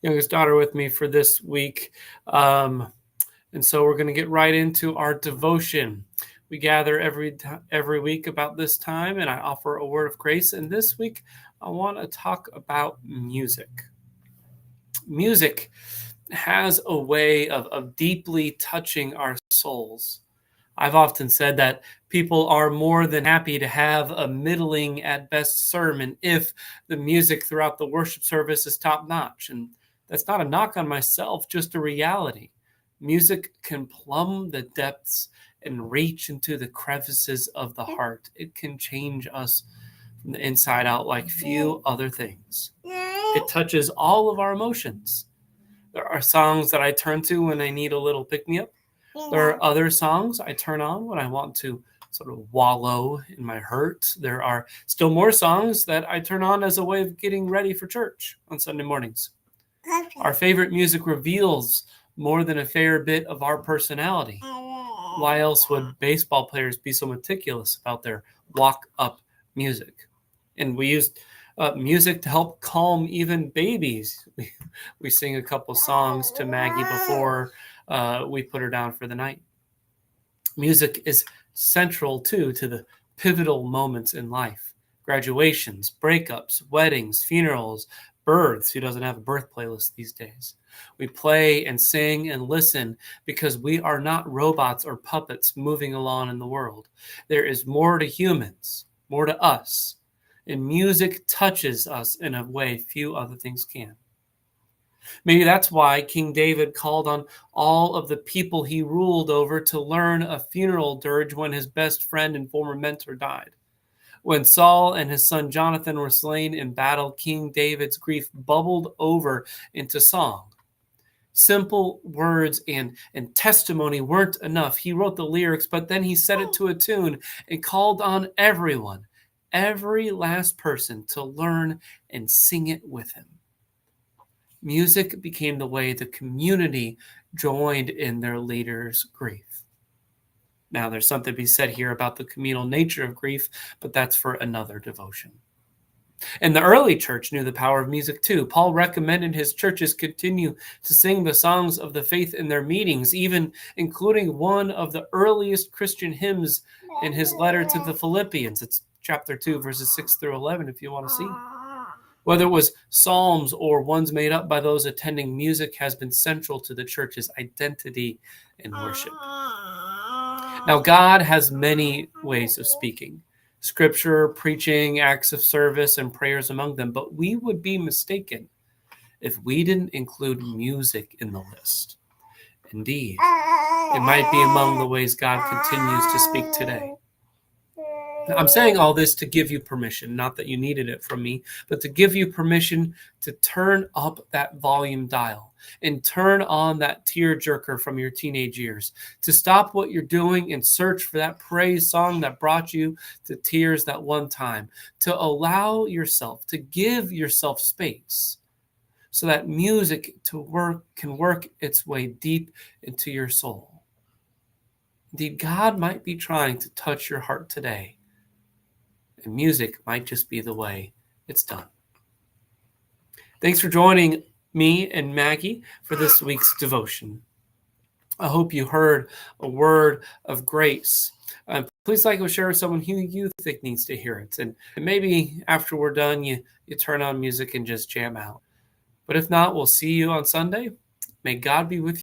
youngest daughter with me for this week. And so we're going to get right into our devotion. We gather every week about this time, and I offer a word of grace. And this week, I want to talk about music. Music has a way of deeply touching our souls. I've often said that people are more than happy to have a middling at best sermon if the music throughout the worship service is top notch. And that's not a knock on myself, just a reality. Music can plumb the depths and reach into the crevices of the heart. It can change us from the inside out like few other things. It touches all of our emotions. There are songs that I turn to when I need a little pick-me-up. There are other songs I turn on when I want to sort of wallow in my hurt. There are still more songs that I turn on as a way of getting ready for church on Sunday mornings. Our favorite music reveals more than a fair bit of our personality. Why else would baseball players be so meticulous about their walk-up music? And we used music to help calm even babies. We sing a couple songs to Maggie before we put her down for the night. Music is central, too, to the pivotal moments in life. Graduations, breakups, weddings, funerals, births. Who doesn't have a birth playlist these days? We play and sing and listen because we are not robots or puppets moving along in the world. There is more to humans, more to us. And music touches us in a way few other things can. Maybe that's why King David called on all of the people he ruled over to learn a funeral dirge when his best friend and former mentor died. When Saul and his son Jonathan were slain in battle, King David's grief bubbled over into song. Simple words and testimony weren't enough. He wrote the lyrics, but then he set it to a tune and called on everyone, every last person, to learn and sing it with him. Music became the way the community joined in their leader's grief. Now, there's something to be said here about the communal nature of grief, but that's for another devotion. And the early church knew the power of music too. Paul recommended his churches continue to sing the songs of the faith in their meetings, even including one of the earliest Christian hymns in his letter to the Philippians. It's chapter 2, verses 6 through 11, if you want to see. Whether it was psalms or ones made up by those attending, music has been central to the church's identity and worship. Now, God has many ways of speaking. Scripture, preaching, acts of service, and prayers among them. But we would be mistaken if we didn't include music in the list. Indeed, it might be among the ways God continues to speak today. I'm saying all this to give you permission, not that you needed it from me, but to give you permission to turn up that volume dial and turn on that tearjerker from your teenage years, to stop what you're doing and search for that praise song that brought you to tears that one time, to allow yourself, to give yourself space so that music can work its way deep into your soul. Indeed, God might be trying to touch your heart today. And music might just be the way it's done. Thanks for joining me and Maggie for this week's devotion. I hope you heard a word of grace. Please like or share with someone who you think needs to hear it. And maybe after we're done, you turn on music and just jam out. But if not, we'll see you on Sunday. May God be with you.